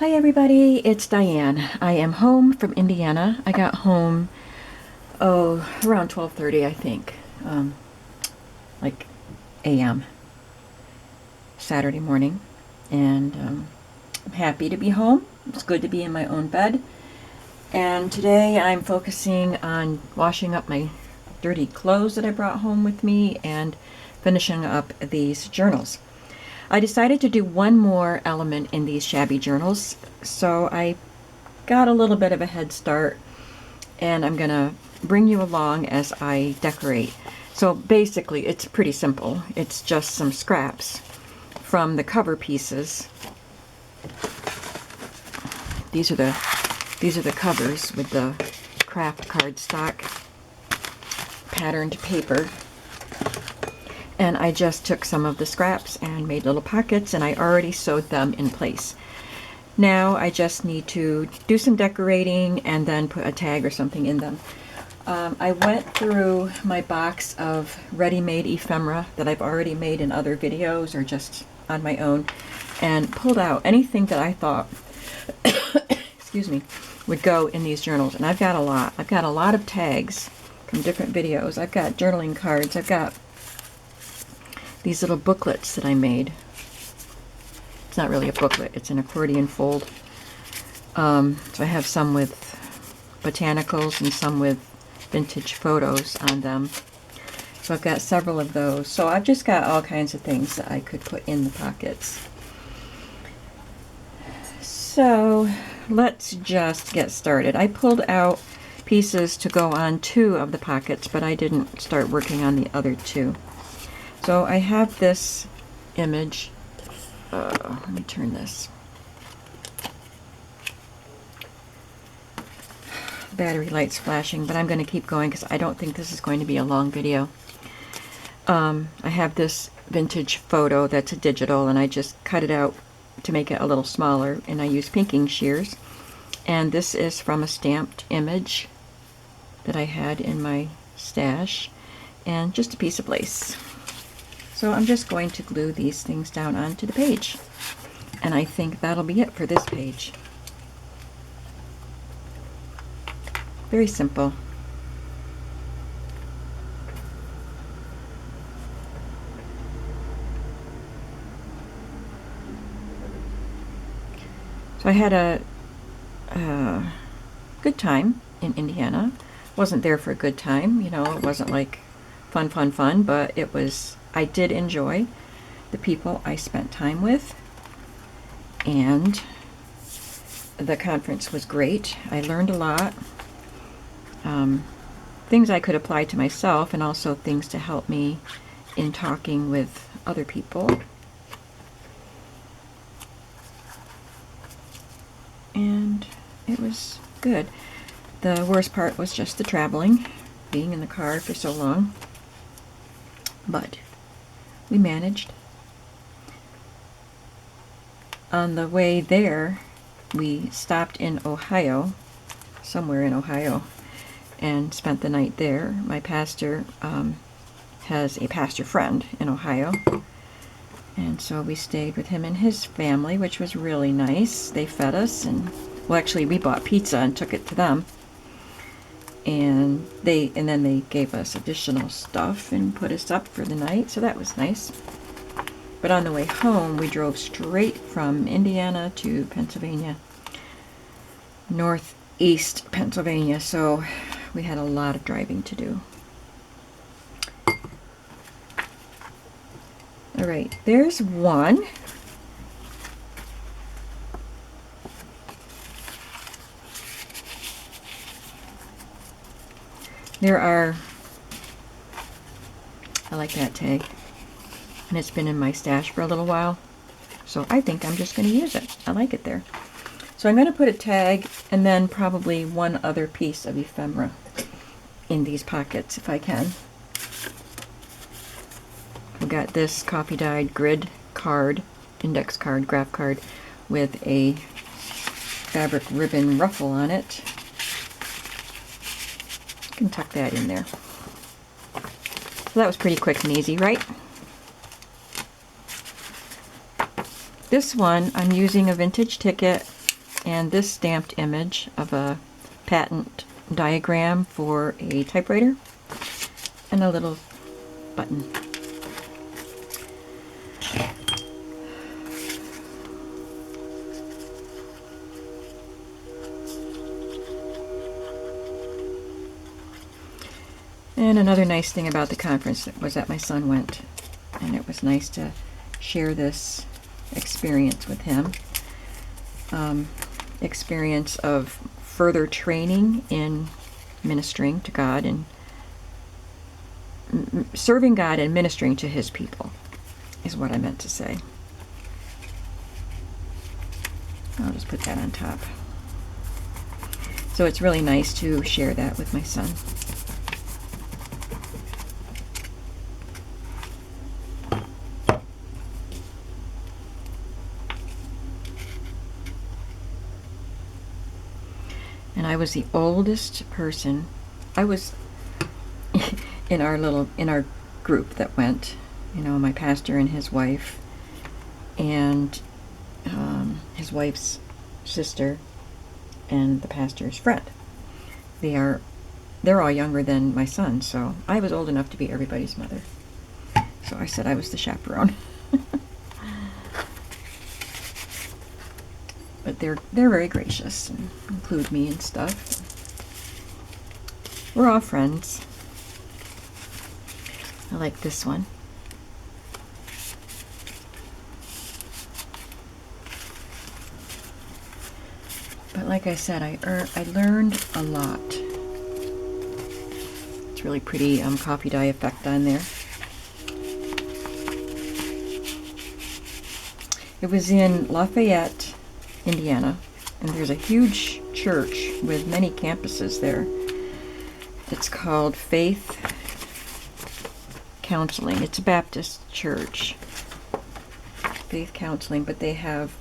Hi everybody, it's Diane. I am home from Indiana. I got home, around 12:30 I think, like a.m. Saturday morning. And I'm happy to be home. It's good to be in my own bed. And today I'm focusing on washing up my dirty clothes that I brought home with me and finishing up these journals. I decided to do one more element in these shabby journals, so I got a little bit of a head start, and I'm gonna bring you along as I decorate. So basically it's pretty simple. It's just some scraps from the cover pieces. These are the covers with the craft cardstock patterned paper. And I just took some of the scraps and made little pockets, and I already sewed them in place. Now I just need to do some decorating and then put a tag or something in them. I went through my box of ready-made ephemera that I've already made in other videos or just on my own, and pulled out anything that I thought excuse me, would go in these journals. And I've got a lot. I've got a lot of tags from different videos. I've got journaling cards. I've got these little booklets that I made. It's not really a booklet, it's an accordion fold. So I have some with botanicals and some with vintage photos on them. So I've got several of those. So I've just got all kinds of things that I could put in the pockets. So let's just get started. I pulled out pieces to go on 2 of the pockets, but I didn't start working on the other 2. So I have this image. Let me turn this. The battery light's flashing, but I'm going to keep going because I don't think this is going to be a long video. I have this vintage photo that's a digital, and I just cut it out to make it a little smaller, and I use pinking shears. And this is from a stamped image that I had in my stash, and just a piece of lace. So I'm just going to glue these things down onto the page. And I think that'll be it for this page. Very simple. So I had a good time in Indiana. Wasn't there for a good time, you know, it wasn't like fun, but it was, I did enjoy the people I spent time with, and the conference was great. I learned a lot. Things I could apply to myself, and also things to help me in talking with other people. And it was good. The worst part was just the traveling, being in the car for so long. But we managed. On the way there, we stopped in Ohio, somewhere in Ohio, and spent the night there. My pastor has a pastor friend in Ohio, and so we stayed with him and his family, which was really nice. They fed us, and well, actually we bought pizza and took it to them. And then they gave us additional stuff and put us up for the night, so that was nice. But on the way home, we drove straight from Indiana to Pennsylvania, northeast Pennsylvania, so we had a lot of driving to do. All right, there's one. There are, I like that tag, and it's been in my stash for a little while, so I think I'm just going to use it. I like it there. So I'm going to put a tag and then probably one other piece of ephemera in these pockets if I can. I've got this coffee dyed grid card, index card, graph card with a fabric ribbon ruffle on it. Can tuck that in there. So that was pretty quick and easy, right? This one, I'm using a vintage ticket and this stamped image of a patent diagram for a typewriter, and a little button. And another nice thing about the conference was that my son went, and it was nice to share this experience with him. Experience of further training in ministering to God and serving God and ministering to His people is what I meant to say. I'll just put that on top. So it's really nice to share that with my son. And I was the oldest person. I was in our group that went. You know, my pastor and his wife, and his wife's sister, and the pastor's friend. They're all younger than my son, so I was old enough to be everybody's mother. So I said I was the chaperone. But they're very gracious and include me and stuff. We're all friends. I like this one. But like I said, I learned a lot. It's really pretty coffee dye effect on there. It was in Lafayette, Indiana, and there's a huge church with many campuses there. It's called Faith Counseling. It's a Baptist church. Faith Counseling, but they have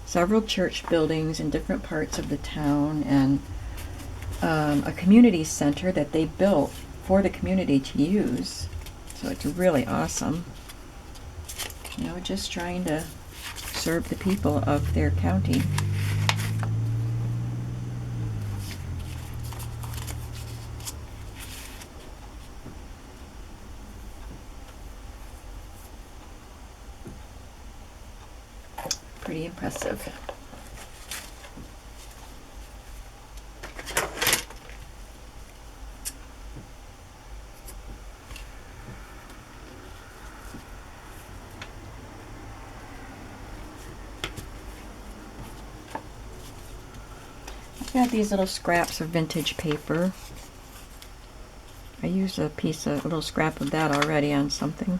several church buildings in different parts of the town, and a community center that they built for the community to use. So it's really awesome. You know, just trying to serve the people of their county. Pretty impressive. I've got these little scraps of vintage paper. I used a little scrap of that already on something.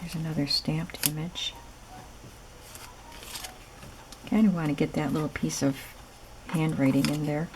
There's another stamped image. Kind of want to get that little piece of handwriting in there.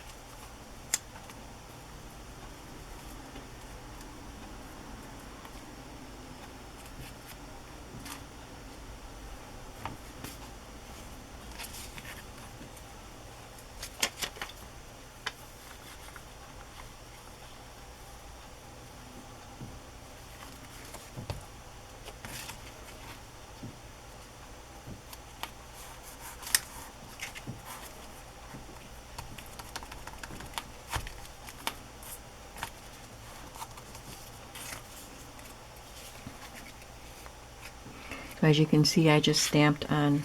So as you can see, I just stamped on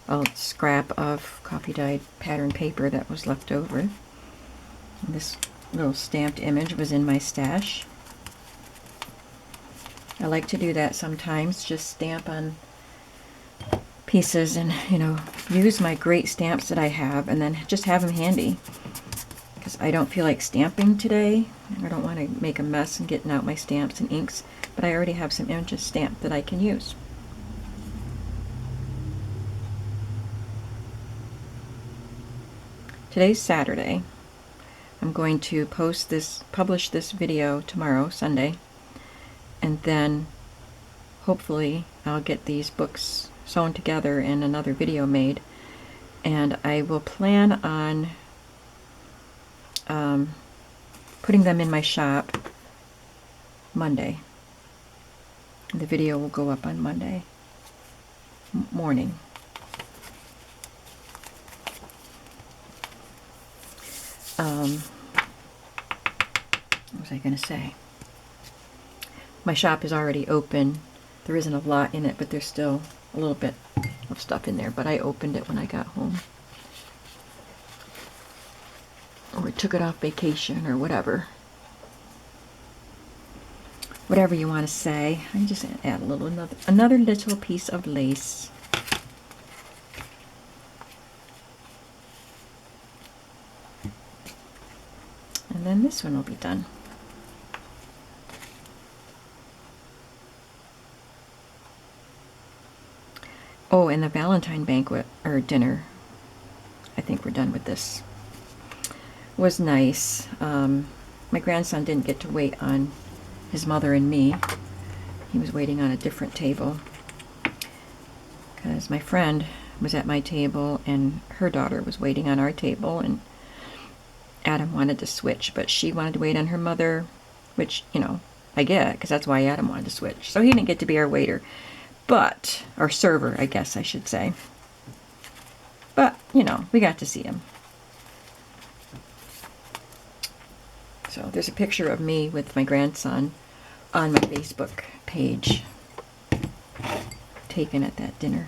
a scrap of coffee dyed pattern paper that was left over. And this little stamped image was in my stash. I like to do that sometimes, just stamp on pieces and, you know, use my great stamps that I have and then just have them handy. Because I don't feel like stamping today. I don't want to make a mess and getting out my stamps and inks, but I already have some images stamped that I can use. Today's Saturday. I'm going to publish this video tomorrow, Sunday, and then hopefully I'll get these books sewn together and another video made. And I will plan on putting them in my shop Monday. The video will go up on Monday morning. What was I going to say? My shop is already open. There isn't a lot in it, but there's still a little bit of stuff in there. But I opened it when I got home. Or took it off vacation or whatever. Whatever you want to say. I just add a little, another little piece of lace. And then this one will be done. Oh, and the Valentine banquet, or dinner, I think we're done with this, was nice. My grandson didn't get to wait on his mother and me. He was waiting on a different table because my friend was at my table and her daughter was waiting on our table, and Adam wanted to switch, but she wanted to wait on her mother, which, you know, I get, because that's why Adam wanted to switch. So he didn't get to be our waiter, but, our server, I guess I should say. But, you know, we got to see him. So there's a picture of me with my grandson on my Facebook page, taken at that dinner.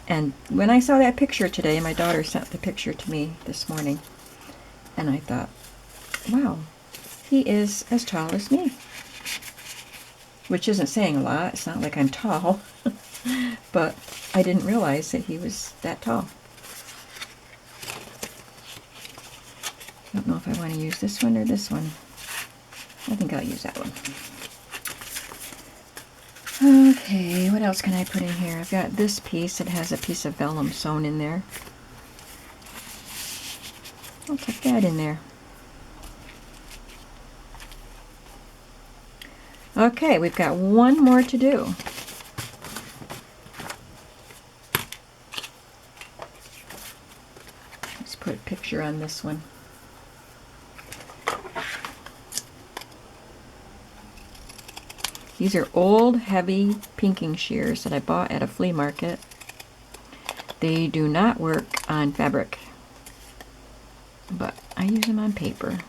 And when I saw that picture today, my daughter sent the picture to me this morning, and I thought, wow, he is as tall as me. Which isn't saying a lot. It's not like I'm tall. But I didn't realize that he was that tall. I don't know if I want to use this one or this one. I think I'll use that one. Okay, what else can I put in here? I've got this piece. It has a piece of vellum sewn in there. I'll tuck that in there. Okay, we've got one more to do. Let's put a picture on this one. These are old, heavy pinking shears that I bought at a flea market. They do not work on fabric, but I use them on paper.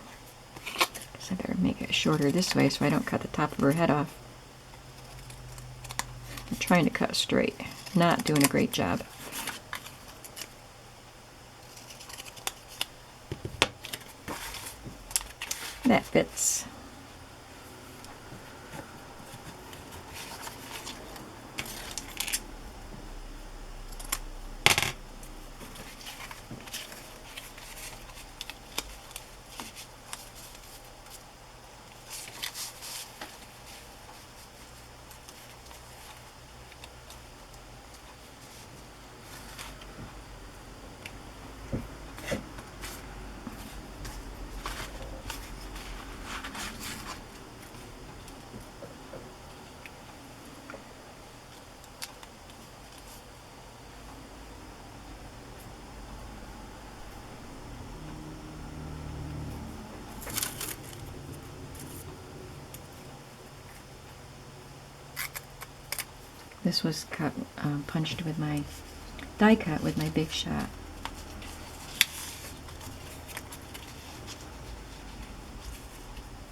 I better make it shorter this way so I don't cut the top of her head off. I'm trying to cut straight. Not doing a great job. That fits. This was cut, punched with my die cut with my Big Shot.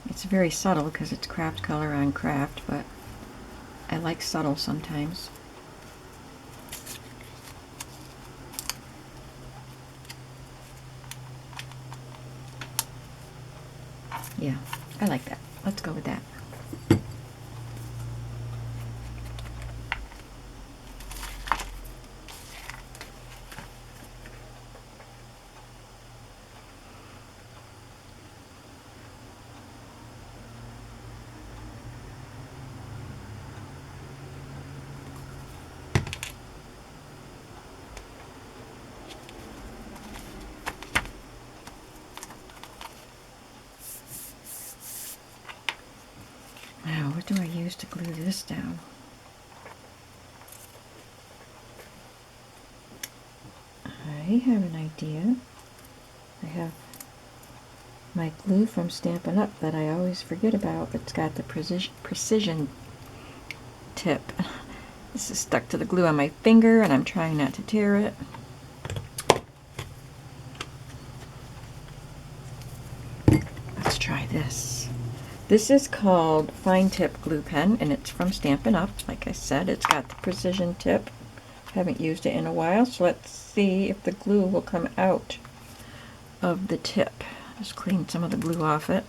It's very subtle because it's craft color on craft, but I like subtle sometimes. Yeah, I like that. Let's go with that. Now, what do I use to glue this down? have an idea. I have my glue from Stampin' Up! That I always forget about. It's got the precision tip. This is stuck to the glue on my finger and I'm trying not to tear it. Let's try this. This is called Fine Tip Glue Pen and it's from Stampin' Up! Like I said, it's got the precision tip. Haven't used it in a while, so let's see if the glue will come out of the tip. Just clean some of the glue off it.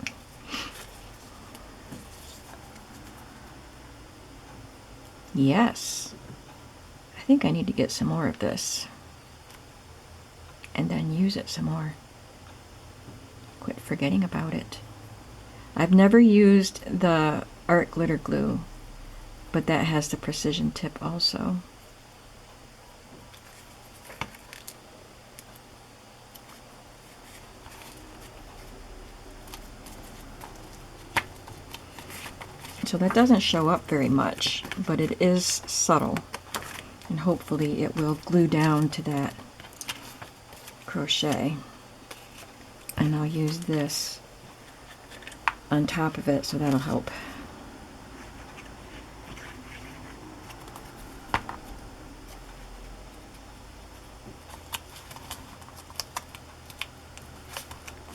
Yes. I think I need to get some more of this and then use it some more. Quit forgetting about it. I've never used the art glitter glue, but that has the precision tip also. So that doesn't show up very much, but it is subtle. And hopefully it will glue down to that crochet. And I'll use this on top of it, so that'll help.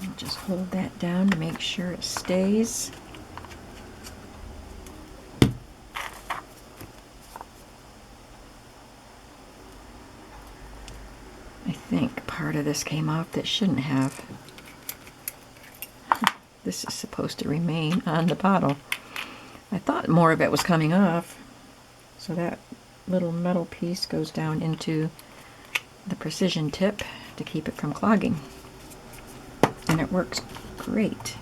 I'll just hold that down to make sure it stays. I think part of this came off that shouldn't have. This is supposed to remain on the bottle. I thought more of it was coming off. So that little metal piece goes down into the precision tip to keep it from clogging. And it works great.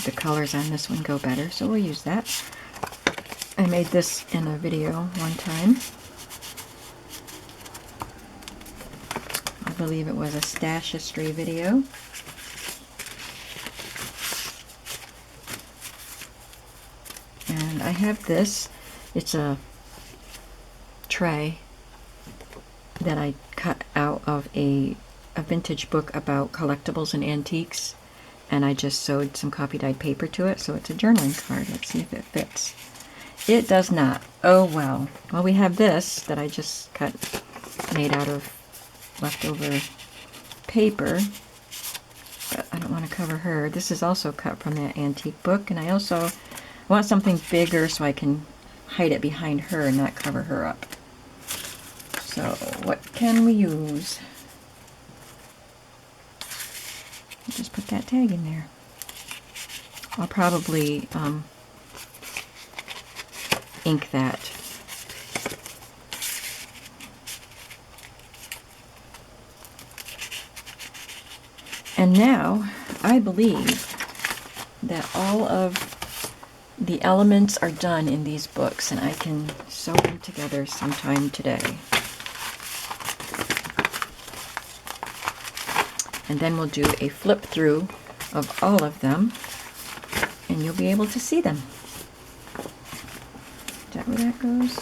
The colors on this one go better, so we'll use that. I made this in a video one time. I believe it was a Stash History video. And I have this. It's a tray that I cut out of a vintage book about collectibles and antiques. And I just sewed some coffee dyed paper to it, so it's a journaling card. Let's see if it fits. It does not. Oh well. Well, we have this that I just cut, made out of leftover paper. But I don't want to cover her. This is also cut from that antique book, and I also want something bigger so I can hide it behind her and not cover her up. So what can we use? Just put that tag in there. I'll probably ink that. And now I believe that all of the elements are done in these books and I can sew them together sometime today. And then we'll do a flip through of all of them and you'll be able to see them. Is that where that goes?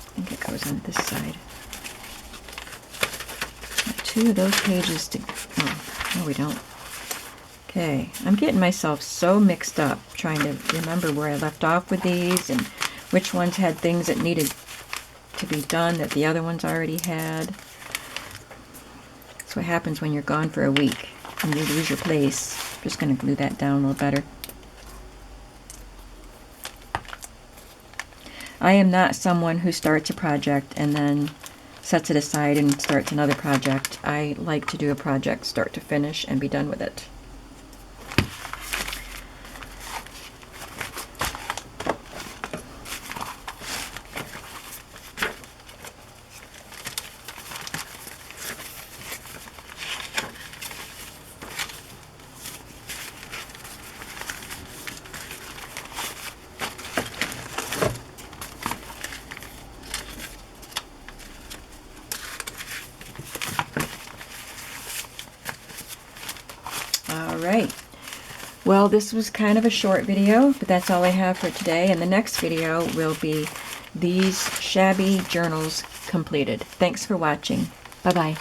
I think it goes on this side. Got two of those pages to... Oh, no we don't. Okay, I'm getting myself so mixed up trying to remember where I left off with these and which ones had things that needed to be done that the other ones already had. That's what happens when you're gone for a week. and you lose your place. I'm just going to glue that down a little better. I am not someone who starts a project and then sets it aside and starts another project. I like to do a project start to finish and be done with it. Alright, well, this was kind of a short video, but that's all I have for today, and the next video will be these shabby journals completed. Thanks for watching. Bye-bye.